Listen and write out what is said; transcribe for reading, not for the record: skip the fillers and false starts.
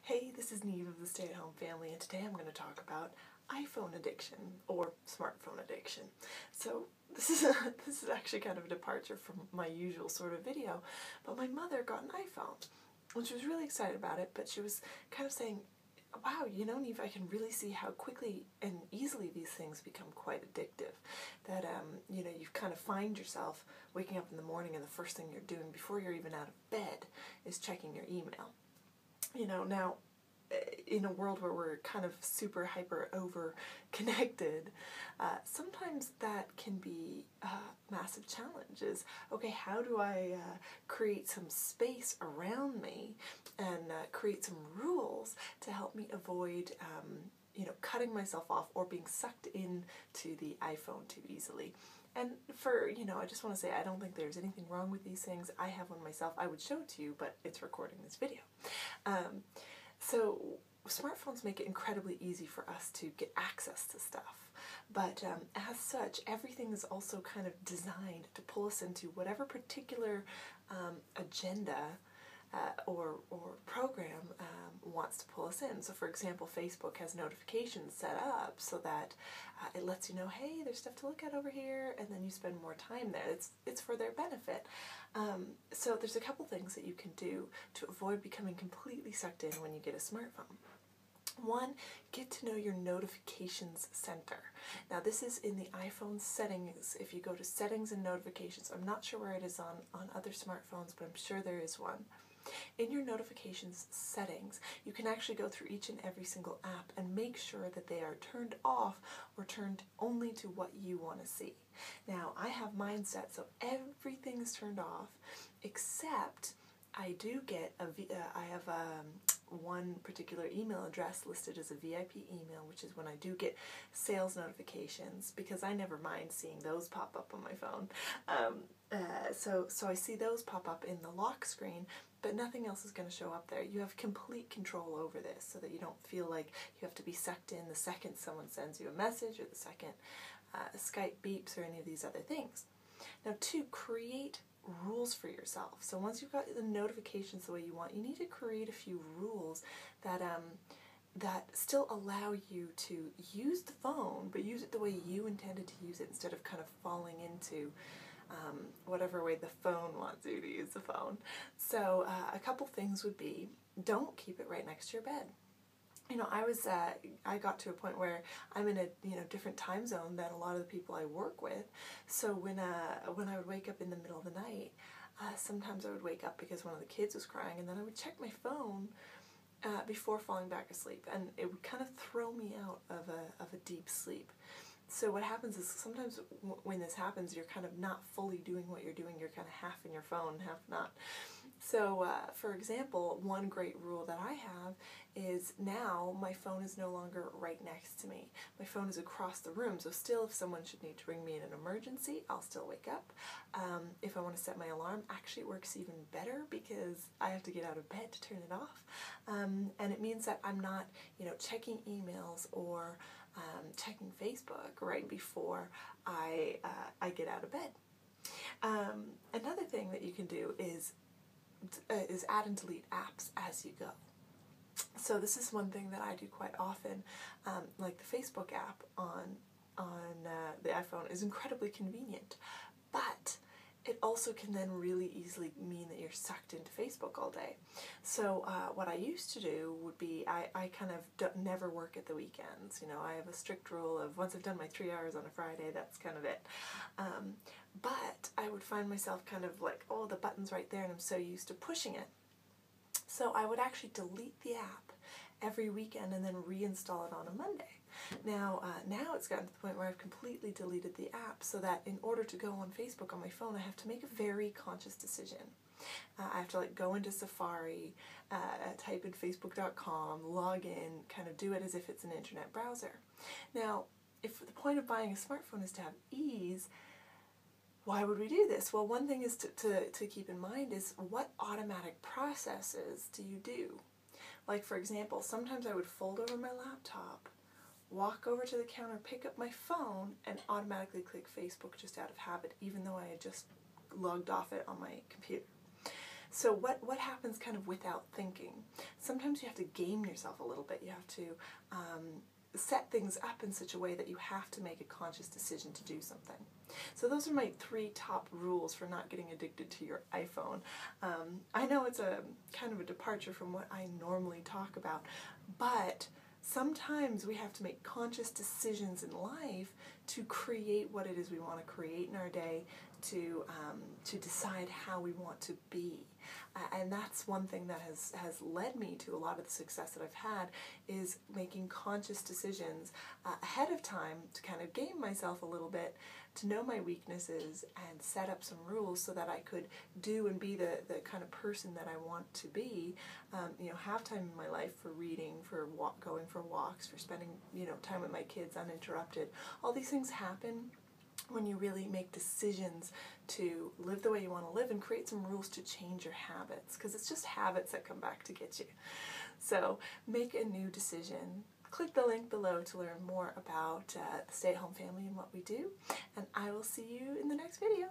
Hey, this is Niamh of the Stay-at-Home Family, and today I'm going to talk about iPhone addiction or smartphone addiction. So this is actually kind of a departure from my usual sort of video, but my mother got an iPhone, and she was really excited about it, but she was kind of saying, wow, Niamh, I can really see how quickly and easily these things become quite addictive. That, you kind of find yourself waking up in the morning and the first thing you're doing before you're even out of bed is checking your email. Now, in a world where we're kind of super hyper over connected, sometimes that can be a massive challenge. Is, okay, how do I create some space around me and create some rules to help me avoid cutting myself off or being sucked into the iPhone too easily. And I just want to say, I don't think there's anything wrong with these things. I have one myself. I would show it to you, but it's recording this video. So smartphones make it incredibly easy for us to get access to stuff. But as such, everything is also kind of designed to pull us into whatever particular agenda or program wants to pull us in. So for example, Facebook has notifications set up so that it lets you know, hey, there's stuff to look at over here, and then you spend more time there. It's for their benefit. So there's a couple things that you can do to avoid becoming completely sucked in when you get a smartphone. One, get to know your notifications center. Now this is in the iPhone settings. If you go to settings and notifications, I'm not sure where it is on other smartphones, but I'm sure there is one. In your notifications settings, you can actually go through each and every single app and make sure that they are turned off or turned only to what you want to see. Now, I have mine set so everything is turned off, except I do get I have one particular email address listed as a VIP email, which is when I do get sales notifications, because I never mind seeing those pop up on my phone. So I see those pop up in the lock screen, but nothing else is going to show up there. You have complete control over this so that you don't feel like you have to be sucked in the second someone sends you a message or the second Skype beeps or any of these other things. Now, two, create rules for yourself. So once you've got the notifications the way you want, you need to create a few rules that that still allow you to use the phone, but use it the way you intended to use it instead of kind of falling into whatever way the phone wants you to use the phone. So a couple things would be, don't keep it right next to your bed. I got to a point where I'm in a different time zone than a lot of the people I work with. So when I would wake up in the middle of the night, sometimes I would wake up because one of the kids was crying, and then I would check my phone before falling back asleep, and it would kind of throw me out of a deep sleep. So what happens is sometimes when this happens, you're kind of not fully doing what you're doing. You're kind of half in your phone, half not. So, for example, one great rule that I have is now my phone is no longer right next to me. My phone is across the room, so still if someone should need to ring me in an emergency, I'll still wake up. If I want to set my alarm, actually it works even better because I have to get out of bed to turn it off. And it means that I'm not, checking emails or checking Facebook right before I get out of bed. Another thing that you can do is add and delete apps as you go. So this is one thing that I do quite often. Like the Facebook app on the iPhone is incredibly convenient, but it also can then really easily mean that you're sucked into Facebook all day. So what I used to do would be, I kind of never work at the weekends. I have a strict rule of once I've done my 3 hours on a Friday, that's kind of it. But I would find myself kind of like, oh, the button's right there, and I'm so used to pushing it. So I would actually delete the app every weekend and then reinstall it on a Monday. Now it's gotten to the point where I've completely deleted the app so that in order to go on Facebook on my phone, I have to make a very conscious decision. I have to go into Safari, type in facebook.com, log in, kind of do it as if it's an internet browser. Now, if the point of buying a smartphone is to have ease, why would we do this? Well, one thing is to keep in mind is, what automatic processes do you do? Like, for example, sometimes I would fold over my laptop, walk over to the counter, pick up my phone, and automatically click Facebook just out of habit, even though I had just logged off it on my computer. So what happens kind of without thinking? Sometimes you have to game yourself a little bit. You have to set things up in such a way that you have to make a conscious decision to do something. So those are my 3 top rules for not getting addicted to your iPhone. I know it's a kind of a departure from what I normally talk about, but sometimes we have to make conscious decisions in life to create what it is we want to create in our day, to decide how we want to be. And that's one thing that has led me to a lot of the success that I've had, is making conscious decisions ahead of time to kind of game myself a little bit, to know my weaknesses and set up some rules so that I could do and be the kind of person that I want to be. Have time in my life for reading, for going for walks, for spending time with my kids uninterrupted. All these things happen when you really make decisions to live the way you want to live and create some rules to change your habits, because it's just habits that come back to get you. So make a new decision. Click the link below to learn more about the stay-at-home family and what we do, and I will see you in the next video.